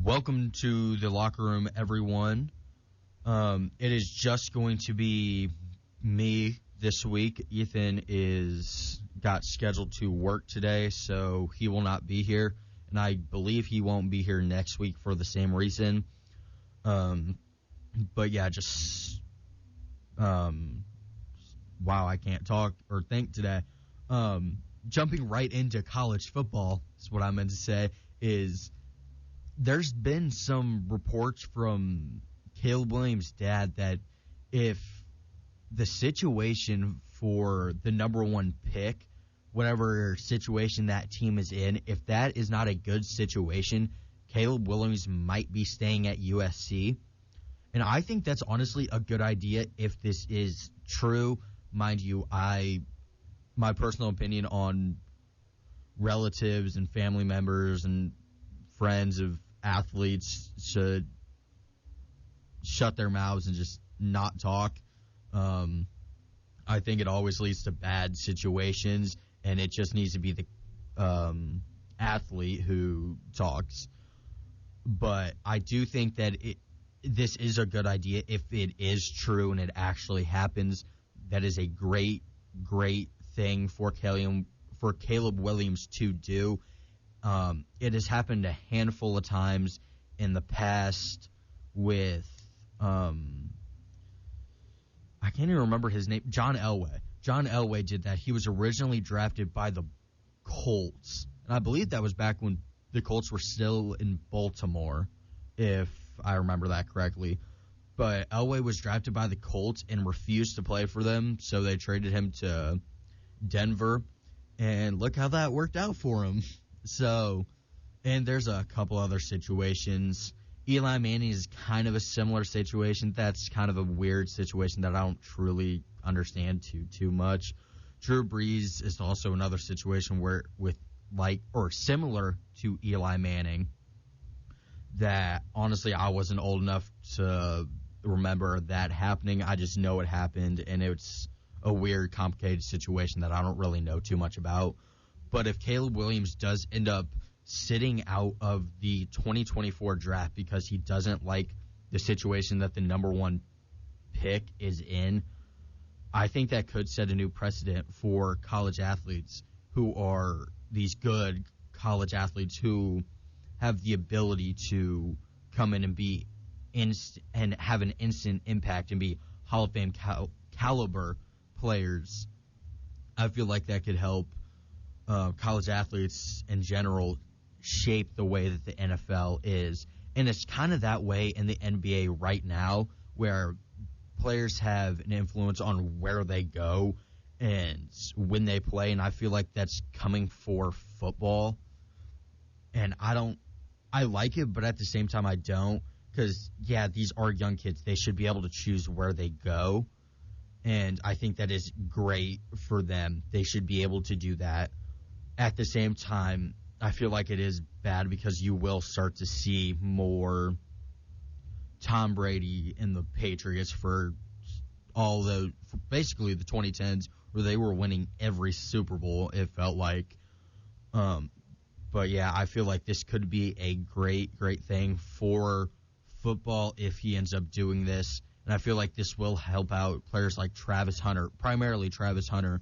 Welcome to the locker room, everyone. It is just going to be me this week. Ethan got scheduled to work today, so he will not be here, and I believe he won't be here next week for the same reason. But yeah, wow, I can't talk or think today. Jumping right into college football is what I meant to say. There's been some reports from Caleb Williams' dad that if the situation for the number one pick, whatever situation that team is in, if that is not a good situation, Caleb Williams might be staying at USC. And I think that's honestly a good idea if this is true. Mind you, my personal opinion on relatives and family members and friends of athletes should shut their mouths and just not talk. I think it always leads to bad situations, and it just needs to be the athlete who talks. But I do think that this is a good idea if it is true and it actually happens. That is a great, great thing for Caleb Williams to do. It has happened a handful of times in the past with I can't even remember his name. John Elway. John Elway did that. He was originally drafted by the Colts, and I believe that was back when the Colts were still in Baltimore, if I remember that correctly. But Elway was drafted by the Colts and refused to play for them, so they traded him to Denver, and look how that worked out for him. So, and there's a couple other situations. Eli Manning is kind of a similar situation. That's kind of a weird situation that I don't truly understand too much. Drew Brees is also another situation similar to Eli Manning that honestly I wasn't old enough to remember that happening. I just know it happened, and it's a weird, complicated situation that I don't really know too much about. But if Caleb Williams does end up sitting out of the 2024 draft because he doesn't like the situation that the number one pick is in, I think that could set a new precedent for college athletes who are these good college athletes who have the ability to come in and be and have an instant impact and be Hall of Fame caliber players. I feel like that could help college athletes in general shape the way that the NFL is. And it's kind of that way in the NBA right now, where players have an influence on where they go and when they play, and I feel like that's coming for football. And I like it, but at the same time I don't, because, yeah, these are young kids. They should be able to choose where they go, and I think that is great for them. They should be able to do that. At the same time, I feel like it is bad because you will start to see more Tom Brady and the Patriots for basically the 2010s, where they were winning every Super Bowl, it felt like. But yeah, I feel like this could be a great, great thing for football if he ends up doing this. And I feel like this will help out players like Travis Hunter, primarily Travis Hunter,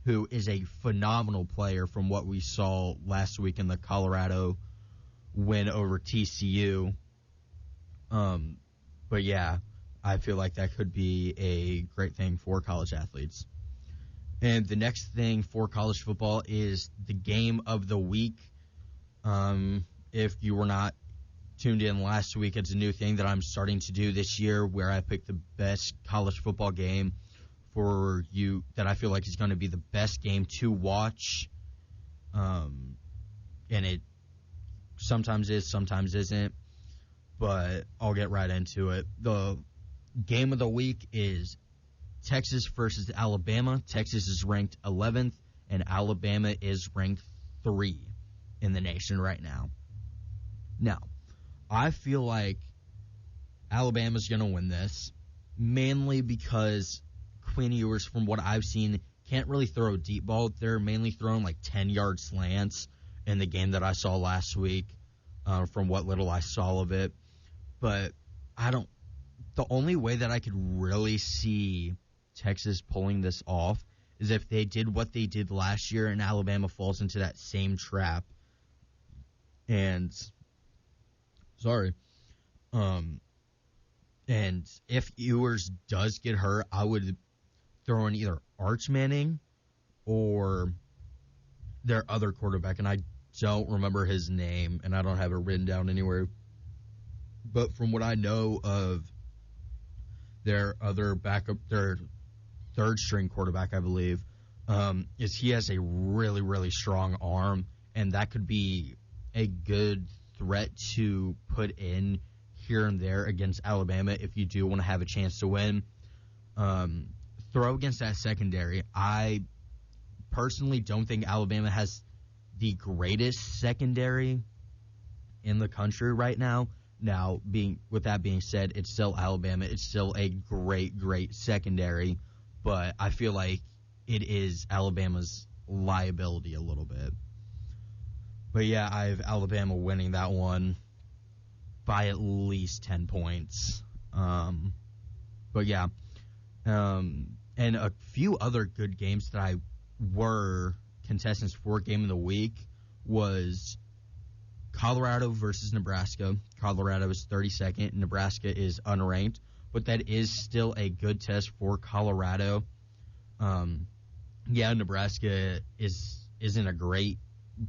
who is a phenomenal player from what we saw last week in the Colorado win over TCU. But yeah, I feel like that could be a great thing for college athletes. And the next thing for college football is the game of the week. If you were not tuned in last week, it's a new thing that I'm starting to do this year, where I pick the best college football game for you that I feel like is going to be the best game to watch. And it sometimes is, sometimes isn't, but I'll get right into it. The game of the week is Texas versus Alabama. Texas is ranked 11th, and Alabama is ranked 3 in the nation right now. Now, I feel like Alabama's going to win this, mainly because Quinn Ewers, from what I've seen, can't really throw a deep ball. They're mainly throwing like 10-yard slants in the game that I saw last week. from what little I saw of it. But I don't. The only way that I could really see Texas pulling this off is if they did what they did last year and Alabama falls into that same trap. And and if Ewers does get hurt, I would throw in either Arch Manning or their other quarterback, and I don't remember his name, and I don't have it written down anywhere. But from what I know of their other backup, their third-string quarterback, I believe, is he has a really, really strong arm, and that could be a good threat to put in here and there against Alabama if you do want to have a chance to win. Throw against that secondary. I personally don't think Alabama has the greatest secondary in the country right now. Now, with that being said, it's still Alabama. It's still a great, great secondary, but I feel like it is Alabama's liability a little bit. But yeah, I have Alabama winning that one by at least 10 points. But yeah, and a few other good games that I were contestants for game of the week was Colorado versus Nebraska. Colorado is 32nd. Nebraska is unranked, but that is still a good test for Colorado. Yeah, Nebraska isn't a great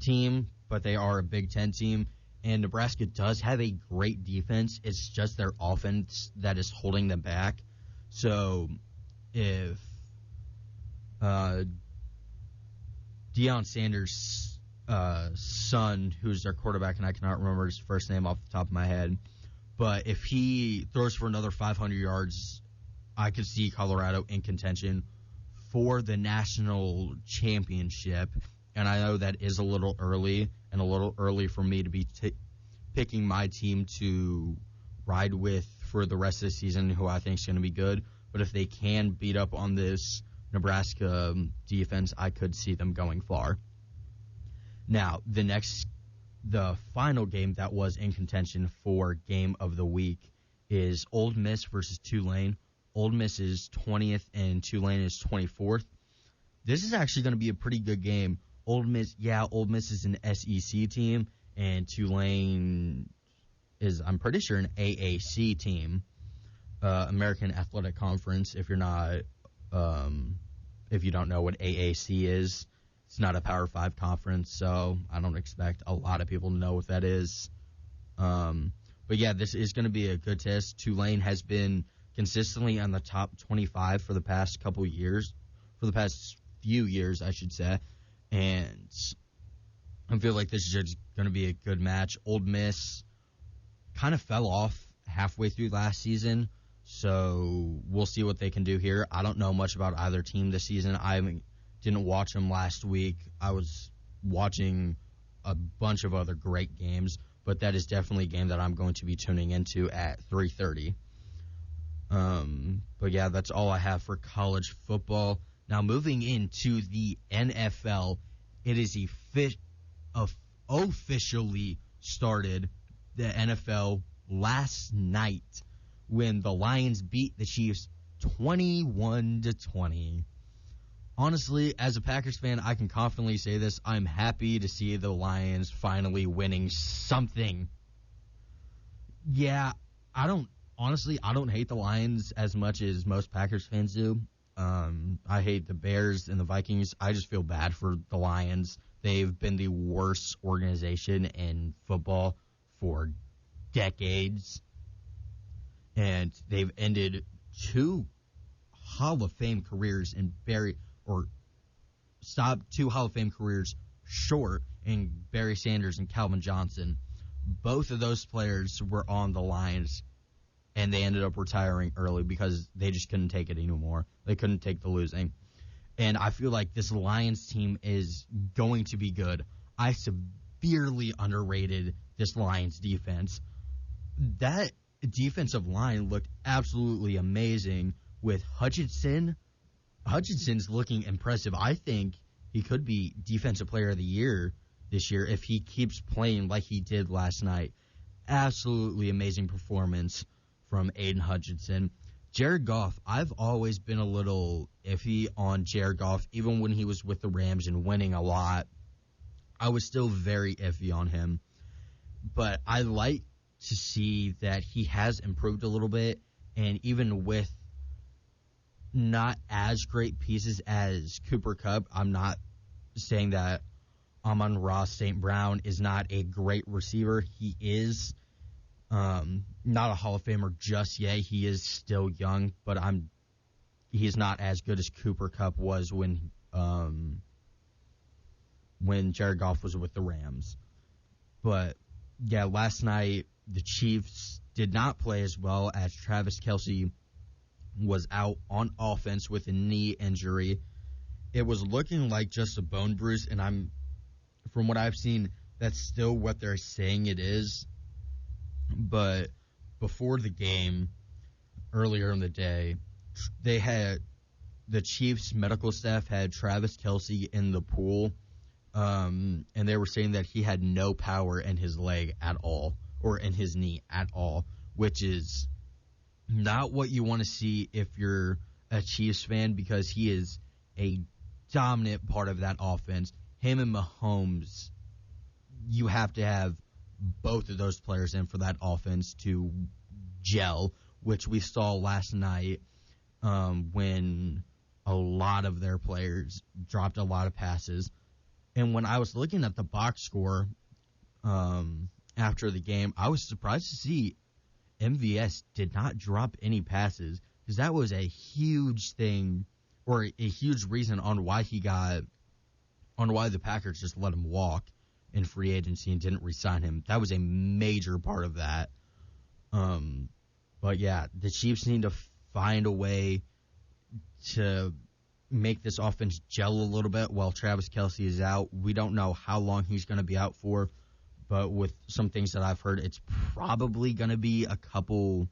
team, but they are a Big Ten team, and Nebraska does have a great defense. It's just their offense that is holding them back. So if Deion Sanders' son, who's their quarterback, and I cannot remember his first name off the top of my head, but if he throws for another 500 yards, I could see Colorado in contention for the national championship. And I know that is a little early for me to be picking my team to ride with for the rest of the season, who I think is going to be good. But if they can beat up on this Nebraska defense, I could see them going far. Now, the final game that was in contention for game of the week is Ole Miss versus Tulane. Ole Miss is 20th and Tulane is 24th. This is actually going to be a pretty good game. Ole Miss is an SEC team, and Tulane is, I'm pretty sure, an AAC team, American Athletic Conference. If you don't know what AAC is, it's not a Power 5 conference, so I don't expect a lot of people to know what that is. But yeah, this is going to be a good test. Tulane has been consistently on the top 25 for the past few years, I should say. And I feel like this is just going to be a good match. Ole Miss kind of fell off halfway through last season, so we'll see what they can do here. I don't know much about either team this season. I didn't watch them last week. I was watching a bunch of other great games, but that is definitely a game that I'm going to be tuning into at 3:30. But yeah, that's all I have for college football. Now, moving into the NFL, it is officially started the NFL last night when the Lions beat the Chiefs 21-20. Honestly, as a Packers fan, I can confidently say this. I'm happy to see the Lions finally winning something. Yeah, I don't hate the Lions as much as most Packers fans do. I hate the Bears and the Vikings. I just feel bad for the Lions. They've been the worst organization in football for decades. And they've ended two Hall of Fame careers stopped two Hall of Fame careers short in Barry Sanders and Calvin Johnson. Both of those players were on the Lions, and they ended up retiring early because they just couldn't take it anymore. They couldn't take the losing. And I feel like this Lions team is going to be good. I severely underrated this Lions defense. That defensive line looked absolutely amazing with Hutchinson. Hutchinson's looking impressive. I think he could be Defensive Player of the Year this year if he keeps playing like he did last night. Absolutely amazing performance from Aiden Hutchinson. Jared Goff, I've always been a little iffy on Jared Goff, even when he was with the Rams and winning a lot. I was still very iffy on him. But I like to see that he has improved a little bit, and even with not as great pieces as Cooper Kupp, I'm not saying that Amon-Ra St. Brown is not a great receiver. He is not a Hall of Famer just yet. He is still young, but he's not as good as Cooper Kupp was when Jared Goff was with the Rams. But yeah, last night the Chiefs did not play as well as Travis Kelce was out on offense with a knee injury. It was looking like just a bone bruise, and from what I've seen, that's still what they're saying it is. But before the game, earlier in the day, the Chiefs medical staff had Travis Kelce in the pool, and they were saying that he had no power in his leg at all, or in his knee at all, which is not what you want to see if you're a Chiefs fan, because he is a dominant part of that offense. Him and Mahomes, you have to have both of those players in for that offense to gel, which we saw last night when a lot of their players dropped a lot of passes. And when I was looking at the box score after the game, I was surprised to see MVS did not drop any passes, because that was a huge thing, or a huge reason on why the Packers just let him walk in free agency and didn't re-sign him. That was a major part of that. But yeah, the Chiefs need to find a way to make this offense gel a little bit while Travis Kelce is out. We don't know how long he's going to be out for, but with some things that I've heard, it's probably going to be a couple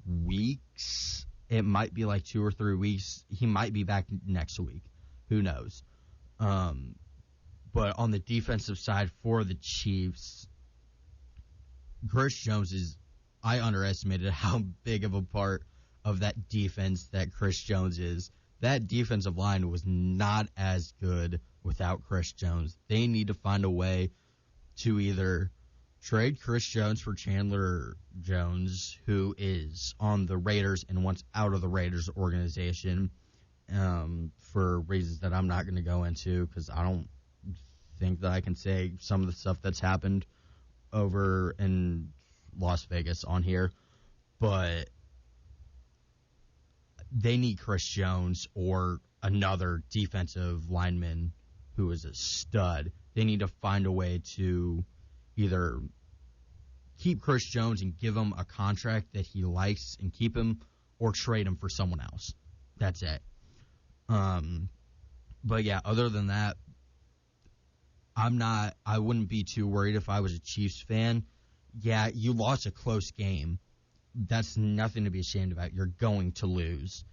weeks. It might be like 2 or 3 weeks. He might be back next week. Who knows? But on the defensive side for the Chiefs, Chris Jones I underestimated how big of a part of that defense that Chris Jones is. That defensive line was not as good without Chris Jones. They need to find a way to either trade Chris Jones for Chandler Jones, who is on the Raiders and wants out of the Raiders organization for reasons that I'm not going to go into, because I don't think that I can say some of the stuff that's happened over in Las Vegas on here. But they need Chris Jones or another defensive lineman who is a stud. They need to find a way to either keep Chris Jones and give him a contract that he likes and keep him, or trade him for someone else. That's it. But yeah, other than that, I wouldn't be too worried if I was a Chiefs fan. Yeah, you lost a close game. That's nothing to be ashamed about. You're going to lose.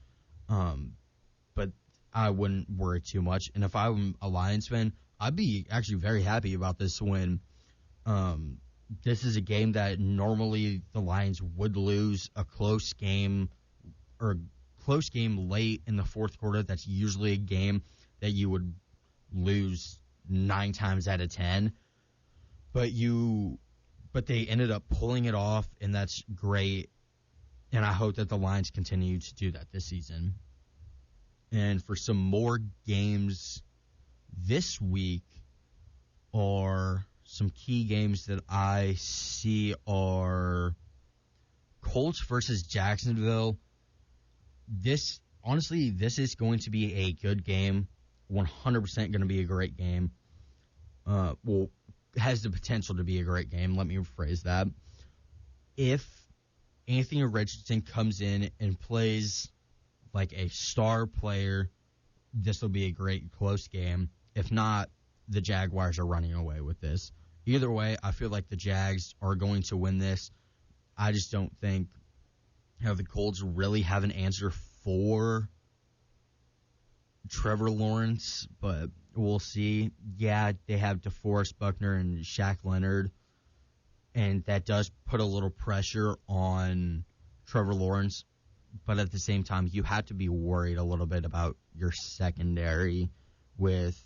But I wouldn't worry too much. And if I'm a Lions fan, I'd be actually very happy about this win. This is a game that normally the Lions would lose, a close game, or close game late in the fourth quarter. That's usually a game that you would lose 9 times out of 10. But they ended up pulling it off, and that's great. And I hope that the Lions continue to do that this season. And for some more games this week, or some key games that I see, are Colts versus Jacksonville. This is going to be a good game. 100% going to be a great game. Has the potential to be a great game. Let me rephrase that. If Anthony Richardson comes in and plays like a star player, this will be a great close game. If not, the Jaguars are running away with this. Either way, I feel like the Jags are going to win this. I just don't think the Colts really have an answer for Trevor Lawrence, but we'll see. Yeah, they have DeForest Buckner and Shaq Leonard, and that does put a little pressure on Trevor Lawrence. But at the same time, you have to be worried a little bit about your secondary with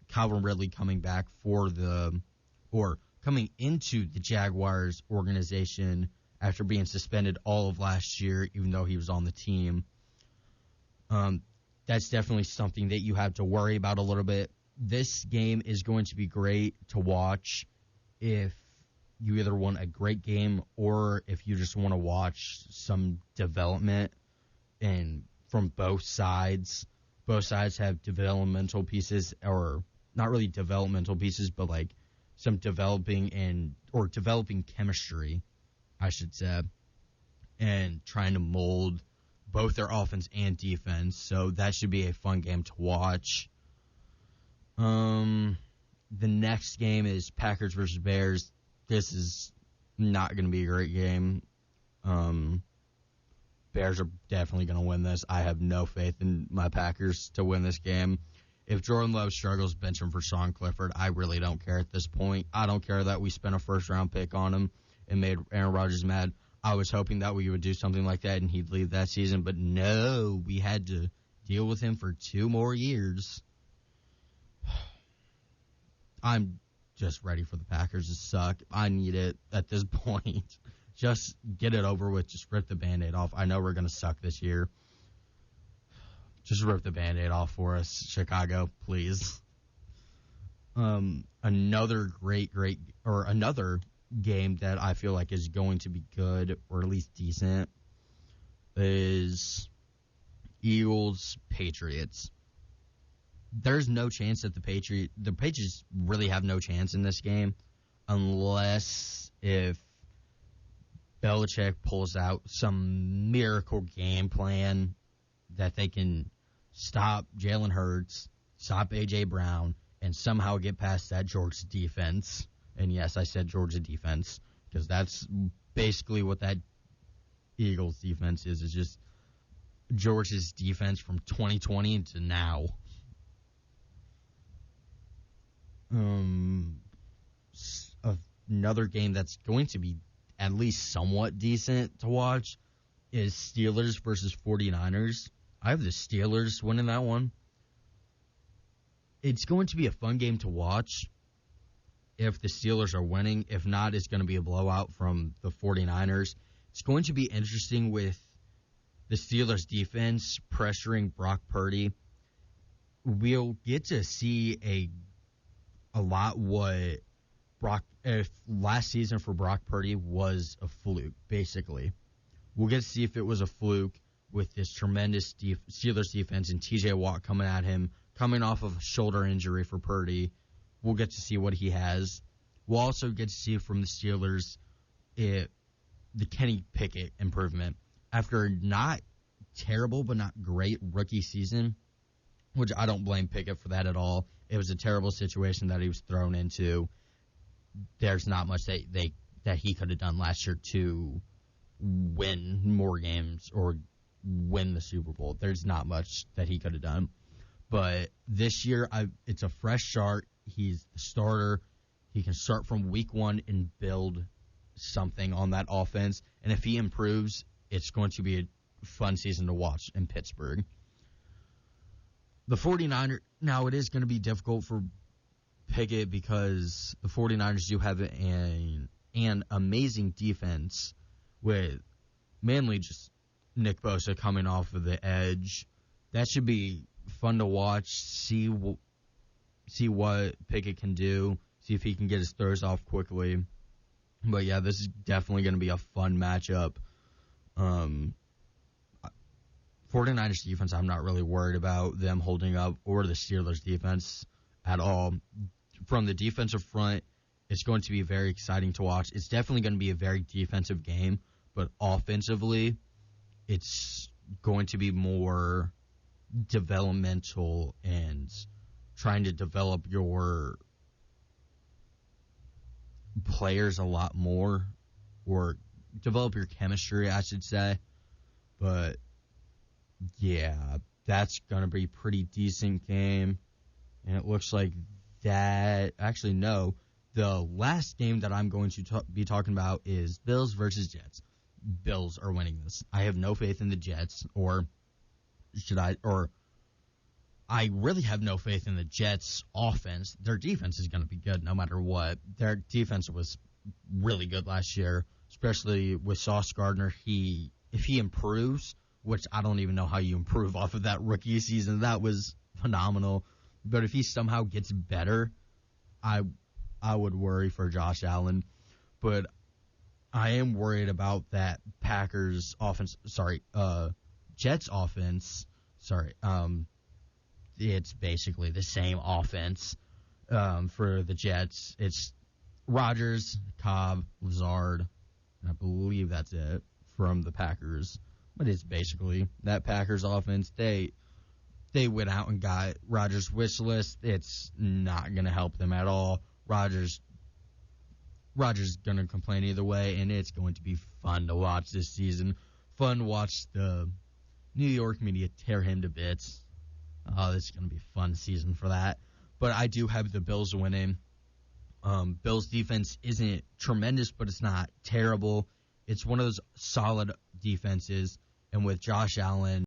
Calvin Ridley coming back coming into the Jaguars organization after being suspended all of last year, even though he was on the team. That's definitely something that you have to worry about a little bit. This game is going to be great to watch if you either want a great game or if you just want to watch some development and from both sides. Both sides have developmental pieces, or not really developmental pieces, but like some developing chemistry, I should say, and trying to mold both their offense and defense. So that should be a fun game to watch. The next game is Packers versus Bears. This is not going to be a great game. Bears are definitely going to win this. I have no faith in my Packers to win this game. If Jordan Love struggles, bench him for Sean Clifford. I really don't care at this point. I don't care that we spent a first-round pick on him and made Aaron Rodgers mad. I was hoping that we would do something like that and he'd leave that season, but no, we had to deal with him for 2 more years. I'm just ready for the Packers to suck. I need it at this point. Just get it over with. Just rip the Band-Aid off. I know we're going to suck this year. Just rip the Band-Aid off for us, Chicago, please. Another game that I feel like is going to be good, or at least decent, is Eagles-Patriots. There's no chance that the Patriots really have no chance in this game unless if Belichick pulls out some miracle game plan that they can stop Jalen Hurts, stop A.J. Brown, and somehow get past that Georgia defense. And yes, I said Georgia defense because that's basically what that Eagles defense is. It's just Georgia's defense from 2020 to now. Another game that's going to be at least somewhat decent to watch is Steelers versus 49ers. I have the Steelers winning that one. It's going to be a fun game to watch if the Steelers are winning. If not, it's going to be a blowout from the 49ers. It's going to be interesting with the Steelers defense pressuring Brock Purdy. We'll get to see a lot what if last season for Brock Purdy was a fluke, basically. We'll get to see if it was a fluke with this tremendous Steelers defense and TJ Watt coming at him, coming off of a shoulder injury for Purdy. We'll get to see what he has. We'll also get to see from the Steelers the Kenny Pickett improvement. After not terrible but not great rookie season, which I don't blame Pickett for that at all. It was a terrible situation that he was thrown into. There's not much that he could have done last year to win more games or win the Super Bowl. There's not much that he could have done. But this year, it's a fresh start. He's the starter. He can start from week 1 and build something on that offense. And if he improves, it's going to be a fun season to watch in Pittsburgh. The 49ers, now it is going to be difficult for Pickett because the 49ers do have an amazing defense with mainly just Nick Bosa coming off of the edge. That should be fun to watch, see what Pickett can do, see if he can get his throws off quickly. But yeah, this is definitely going to be a fun matchup. 49ers defense, I'm not really worried about them holding up, or the Steelers defense at all. From the defensive front, it's going to be very exciting to watch. It's definitely going to be a very defensive game, but offensively, it's going to be more developmental and trying to develop your players a lot more, or develop your chemistry, I should say. But yeah, That's going to be a pretty decent game. And it looks like that. Actually, no. The last game that I'm going to be talking about is Bills versus Jets. Bills are winning this. I have no faith in the Jets, or I really have no faith in the Jets' offense. Their defense is going to be good no matter what. Their defense was really good last year, especially with Sauce Gardner. If he improves, which I don't even know how you improve off of that rookie season, that was phenomenal. But if he somehow gets better, I would worry for Josh Allen. But I am worried about that Packers offense. Jets offense. It's basically the same offense for the Jets. It's Rodgers, Cobb, Lazard, and I believe that's it from the Packers. But it's basically that Packers offense. They went out and got Rodgers' wish list. It's not going to help them at all. Rodgers is going to complain either way, and it's going to be fun to watch this season. Fun to watch the New York media tear him to bits. Oh, this is going to be a fun season for that. But I do have the Bills winning. Bills' defense isn't tremendous, but it's not terrible. It's one of those solid defenses. And with Josh Allen